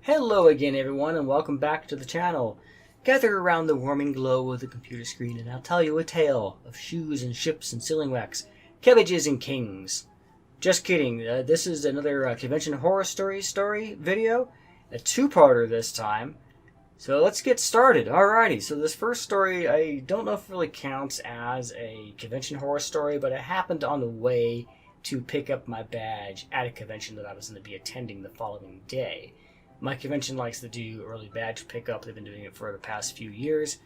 Hello again everyone and welcome back to the channel. Gather around the warming glow of the computer screen and I'll tell you a tale of shoes and ships and sealing wax, cabbages and kings. Just kidding, this is another convention horror story video, a two-parter this time. So let's get started. Alrighty, so this first story I don't know if it really counts as a convention horror story, but it happened on the way to pick up my badge at a convention that I was going to be attending the following day. My convention likes to do early badge pickup. They've been doing it for the past few years.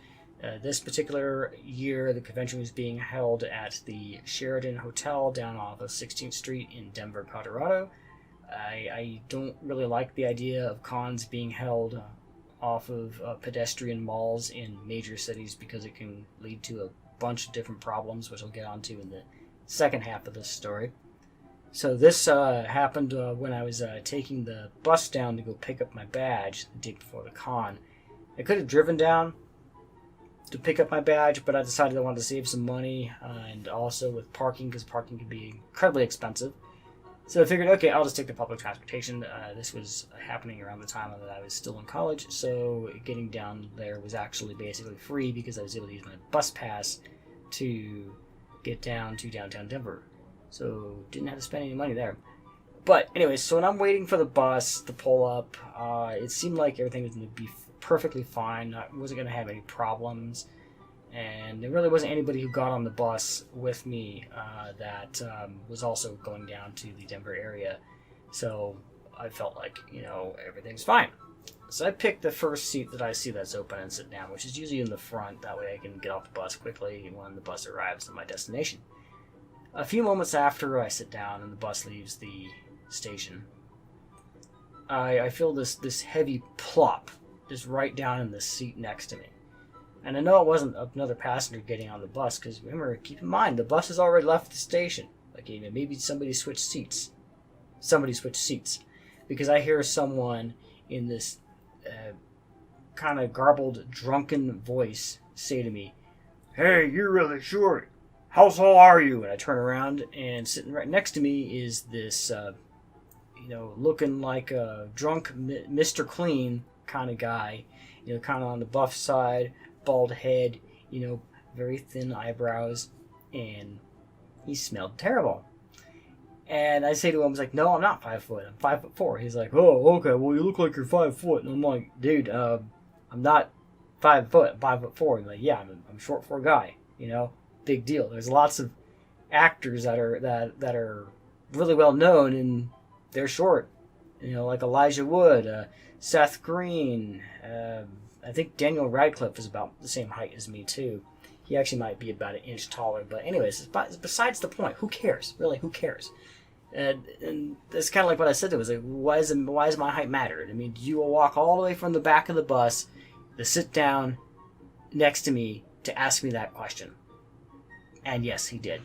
This particular year, the convention was being held at the Sheraton Hotel down off of 16th Street in Denver, Colorado. I don't really like the idea of cons being held off of pedestrian malls in major cities because it can lead to a bunch of different problems, which I'll get onto in the second half of this story. So this happened when I was taking the bus down to go pick up my badge the day before the con. I could have driven down to pick up my badge, but I decided I wanted to save some money and also with parking, because parking can be incredibly expensive. So I figured, okay, I'll just take the public transportation. This was happening around the time that I was still in college, so getting down there was actually basically free because I was able to use my bus pass to get down to downtown Denver. So didn't have to spend any money there. But anyways, so when I'm waiting for the bus to pull up, it seemed like everything was going to be perfectly fine. I wasn't going to have any problems. And there really wasn't anybody who got on the bus with me that was also going down to the Denver area. So I felt like, everything's fine. So I picked the first seat that I see that's open and sit down, which is usually in the front. That way I can get off the bus quickly when the bus arrives at my destination. A few moments after I sit down and the bus leaves the station, I feel this heavy plop just right down in the seat next to me. And I know it wasn't another passenger getting on the bus, because remember, keep in mind, the bus has already left the station. Like, maybe somebody switched seats. Because I hear someone in this kind of garbled, drunken voice say to me, "Hey, you're really short. How tall are you?" And I turn around, and sitting right next to me is this, looking like a drunk Mr. Clean kind of guy, kind of on the buff side, bald head, very thin eyebrows, and he smelled terrible. And I say to him, I was like, "No, I'm not 5 foot. I'm 5'4". He's like, "Oh, okay. Well, you look like you're 5 foot." And I'm like, "Dude, I'm not 5 foot. I'm 5'4". He's like, "Yeah, I'm a short for a guy. Big deal." There's lots of actors that are really well known and they're short. Like Elijah Wood, Seth Green. I think Daniel Radcliffe is about the same height as me too. He actually might be about an inch taller, but anyways, it's besides the point. Who cares? Really, who cares? And that's kind of like what I said. It was like, why does my height matter? I mean, you will walk all the way from the back of the bus to sit down next to me to ask me that question. And yes, he did.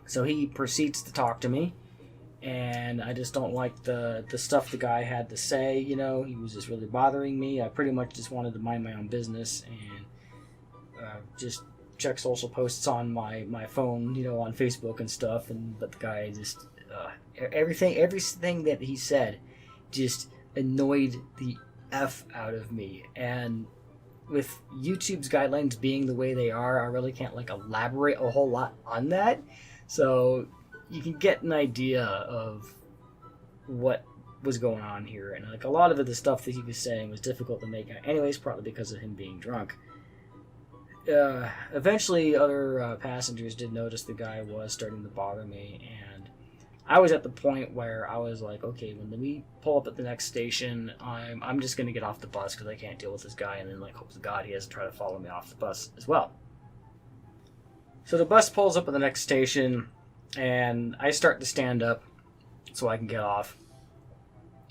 So he proceeds to talk to me, and I just don't like the stuff the guy had to say. He was just really bothering me. I pretty much just wanted to mind my own business and just check social posts on my phone, on Facebook and stuff. But the guy just everything that he said just annoyed the F out of me. And with YouTube's guidelines being the way they are, I really can't elaborate a whole lot on that. So you can get an idea of what was going on here. And a lot of the stuff that he was saying was difficult to make out anyways, partly because of him being drunk. Eventually other passengers did notice the guy was starting to bother me, and I was at the point where I was like, okay, when we pull up at the next station, I'm just going to get off the bus because I can't deal with this guy, and then hope to God he doesn't try to follow me off the bus as well. So the bus pulls up at the next station, and I start to stand up so I can get off.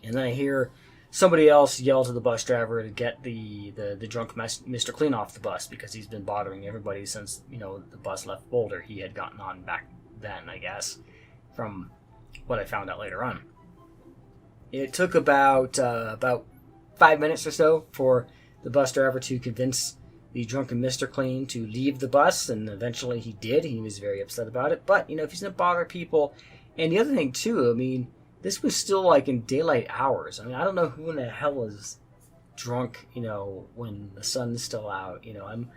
And then I hear somebody else yell to the bus driver to get the drunk Mr. Clean off the bus because he's been bothering everybody since, the bus left Boulder. He had gotten on back then, I guess, from what I found out later on. It took about 5 minutes or so for the bus driver to convince the drunken Mr. Clean to leave the bus, and eventually he did. He was very upset about it, but if he's going to bother people. And the other thing too, this was still like in daylight hours. I mean, I don't know who in the hell is drunk, when the sun's still out. I'm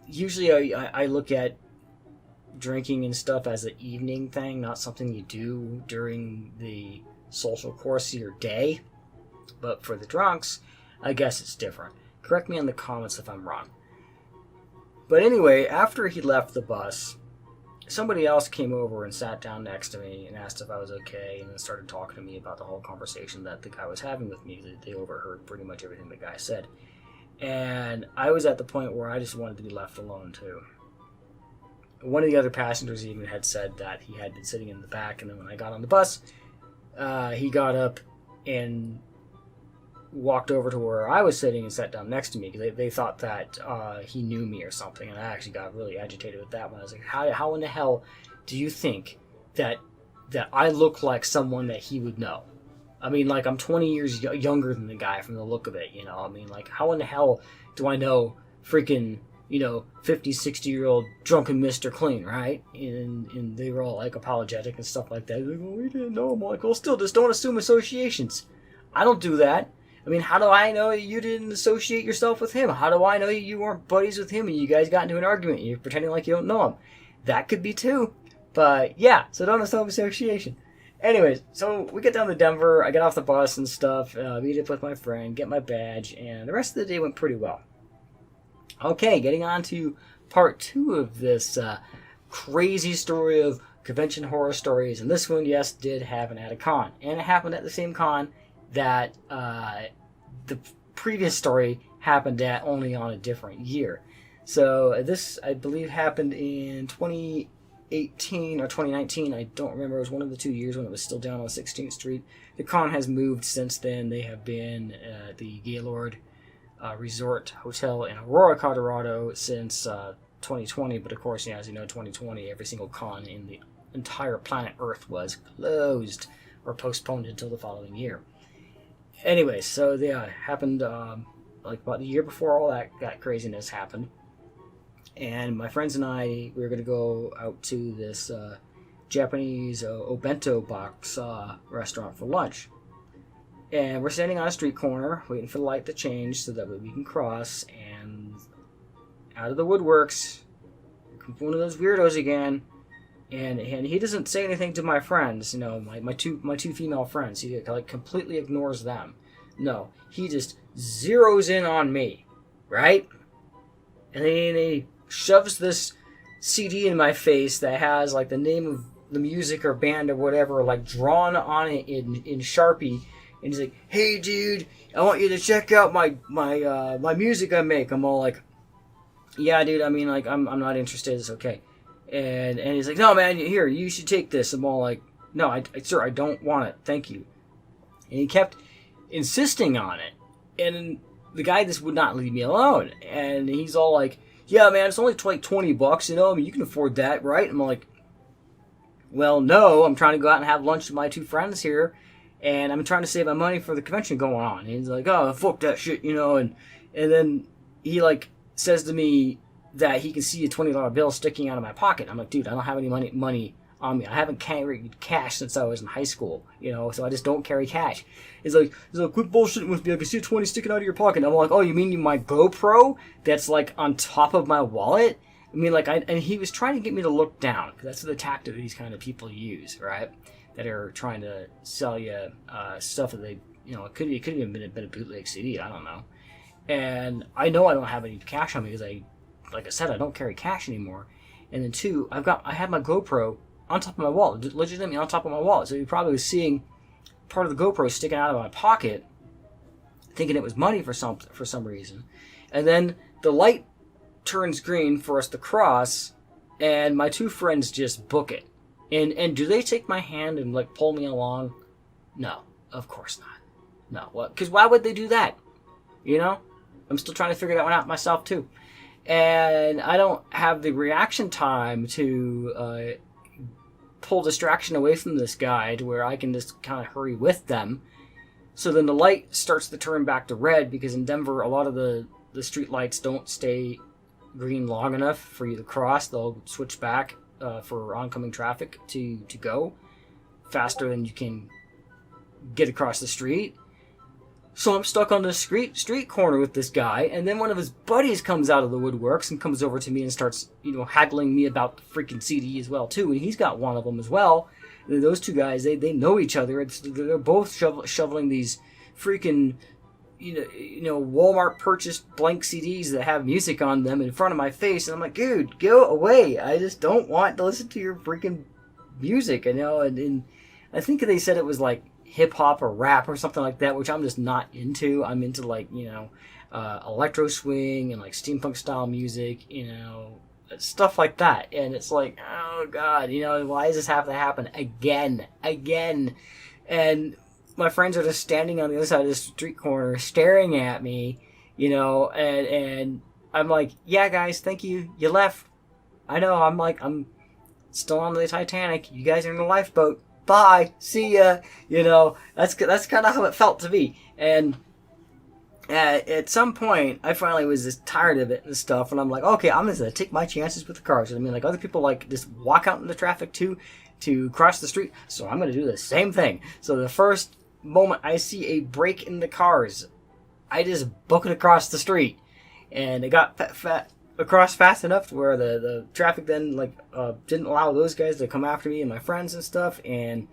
usually I look at drinking and stuff as an evening thing, not something you do during the social course of your day. But for the drunks, I guess it's different. Correct me in the comments if I'm wrong. But anyway, after he left the bus, somebody else came over and sat down next to me and asked if I was okay, and then started talking to me about the whole conversation that the guy was having with me. They overheard pretty much everything the guy said. And I was at the point where I just wanted to be left alone too. One of the other passengers even had said that he had been sitting in the back, and then when I got on the bus, he got up and walked over to where I was sitting and sat down next to me, because they thought that he knew me or something, and I actually got really agitated with that one. I was like, how in the hell do you think that I look like someone that he would know? I mean, like, I'm 20 years younger than the guy from the look of it, I mean, like, how in the hell do I know freaking 50, 60-year-old drunken Mr. Clean, right? And they were all, like, apologetic and stuff like that. They're like, well, we didn't know him. I'm like, well, still, just don't assume associations. I don't do that. I mean, how do I know you didn't associate yourself with him? How do I know you weren't buddies with him and you guys got into an argument and you're pretending like you don't know him? That could be too. But, yeah, so don't assume association. Anyways, so we get down to Denver. I get off the bus and stuff, meet up with my friend, get my badge, and the rest of the day went pretty well. Okay, getting on to part 2 of this crazy story of convention horror stories. And this one, yes, did happen at a con. And it happened at the same con that the previous story happened at, only on a different year. So this, I believe, happened in 2018 or 2019. I don't remember. It was one of the 2 years when it was still down on 16th Street. The con has moved since then. They have been at the Gaylord Resort Hotel in Aurora, Colorado since 2020. But of course, as you know, 2020, every single con in the entire planet Earth was closed or postponed until the following year. Anyway, so yeah, it happened like about the year before all that craziness happened. And my friends and I, we were going to go out to this Japanese obento box restaurant for lunch. And we're standing on a street corner, waiting for the light to change so that way we can cross. And out of the woodworks, one of those weirdos again. And he doesn't say anything to my friends, my two female friends. He like completely ignores them. No, he just zeroes in on me, right? And then he shoves this CD in my face that has like the name of the music or band or whatever like drawn on it in Sharpie. And he's like, "Hey, dude, I want you to check out my music I make." I'm all like, "Yeah, dude. I mean, like, I'm not interested. It's okay." And he's like, "No, man, here, you should take this." I'm all like, "No, sir, I don't want it. Thank you." And he kept insisting on it. And the guy just would not leave me alone. And he's all like, "Yeah, man, it's only like $20, I mean, you can afford that, right?" I'm like, "Well, no, I'm trying to go out and have lunch with my two friends here. And I'm trying to save my money for the convention going on." And he's like, "Oh, fuck that shit, And then he, like, says to me that he can see a $20 bill sticking out of my pocket. I'm like, "Dude, I don't have any money on me. I haven't carried cash since I was in high school, so I just don't carry cash." He's like, "Quit bullshitting with me. I can see a 20 sticking out of your pocket." And I'm like, "Oh, you mean my GoPro that's, like, on top of my wallet?" I mean, like, and he was trying to get me to look down, because that's the tactic these kind of people use, right? That are trying to sell you stuff that they, it could have even been a bootleg CD, I don't know. And I know I don't have any cash on me because like I said, I don't carry cash anymore. And then 2, I had my GoPro on top of my wallet, legitimately on top of my wallet. So he probably was seeing part of the GoPro sticking out of my pocket, thinking it was money for some reason. And then the light turns green for us to cross, and my 2 friends just book it. And do they take my hand and like pull me along? No, of course not. No, what? Because why would they do that? I'm still trying to figure that one out myself too. And I don't have the reaction time to pull distraction away from this guy to where I can just kind of hurry with them. So then the light starts to turn back to red, because in Denver, a lot of the street lights don't stay green long enough for you to cross. They'll switch back for oncoming traffic to go faster than you can get across the street. So I'm stuck on the street corner with this guy, and then one of his buddies comes out of the woodworks and comes over to me and starts, haggling me about the freaking CD as well too, and he's got one of them as well. And those two guys, they know each other. They're both shoveling these freaking, Walmart purchased blank CDs that have music on them in front of my face, and I'm like, dude, go away! I just don't want to listen to your freaking music, and I think they said it was like hip hop or rap or something like that, which I'm just not into. I'm into like, electro swing and like steampunk style music, stuff like that. And it's like, oh God, why does this have to happen again? And my friends are just standing on the other side of the street corner staring at me, and I'm like, yeah, guys, thank you. You left. I know. I'm still on the Titanic. You guys are in the lifeboat. Bye, see ya. That's kind of how it felt to me. And at some point, I finally was just tired of it and stuff. And I'm like, okay, I'm just gonna take my chances with the cars. I mean, like other people like just walk out in the traffic too to cross the street. So I'm gonna do the same thing. So the first moment I see a break in the cars, I just book it across the street, and it got across fast enough to where the traffic then didn't allow those guys to come after me and my friends and stuff. And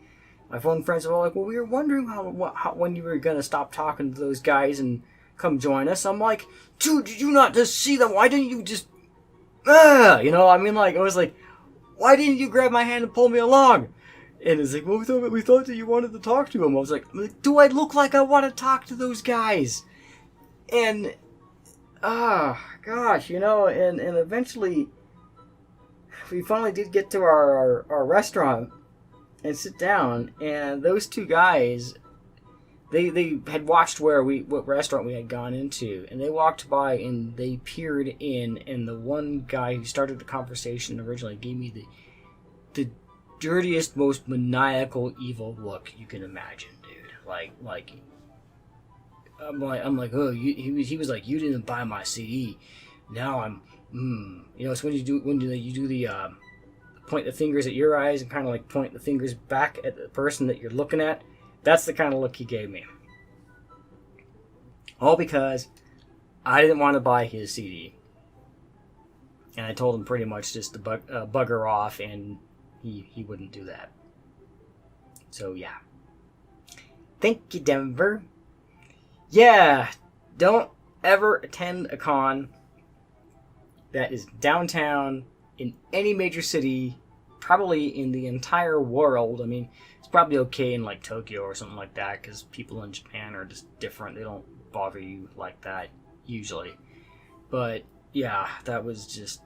my phone friends were all like, well, we were wondering when you were gonna stop talking to those guys and come join us. I'm like, dude, did you not just see them? Why didn't you just I was like, why didn't you grab my hand and pull me along? And it's like, well, we thought that you wanted to talk to him. I was like, do I look like I want to talk to those guys? And gosh, and eventually we finally did get to our restaurant and sit down, and those two guys, they had watched what restaurant we had gone into, and they walked by and they peered in, and the one guy who started the conversation originally gave me the dirtiest, most maniacal, evil look you can imagine, dude. Like I'm like, oh, he was like, you didn't buy my CD. Now I'm, it's when you do the point the fingers at your eyes and kind of like point the fingers back at the person that you're looking at. That's the kind of look he gave me. All because I didn't want to buy his CD, and I told him pretty much just to bugger off, and he wouldn't do that. So yeah. Thank you, Denver. Yeah, don't ever attend a con that is downtown in any major city, probably in the entire world. I mean, it's probably okay in like Tokyo or something like that, because people in Japan are just different. They don't bother you like that usually. But yeah, that was just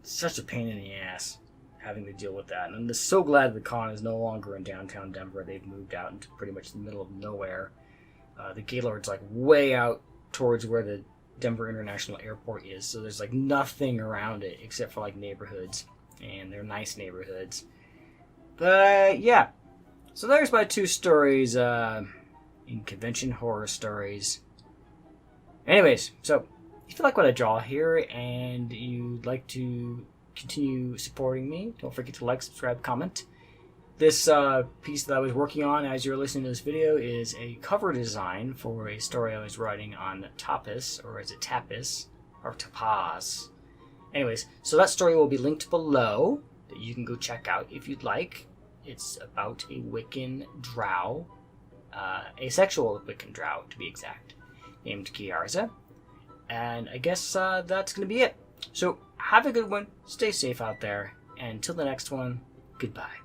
such a pain in the ass having to deal with that. And I'm just so glad the con is no longer in downtown Denver. They've moved out into pretty much the middle of nowhere. The Gaylord's like way out towards where the Denver International Airport is, so there's like nothing around it except for like neighborhoods, and they're nice neighborhoods. But yeah, so there's my two stories in convention horror stories. Anyways, so if you like what I draw here and you'd like to continue supporting me, don't forget to like, subscribe, comment. This piece that I was working on as you're listening to this video is a cover design for a story I was writing on Tapas, or is it Tapas, or Tapas? Anyways, so that story will be linked below that you can go check out if you'd like. It's about a Wiccan drow, asexual Wiccan drow to be exact, named Kiarza. And I guess that's going to be it. So have a good one, stay safe out there, and until the next one, goodbye.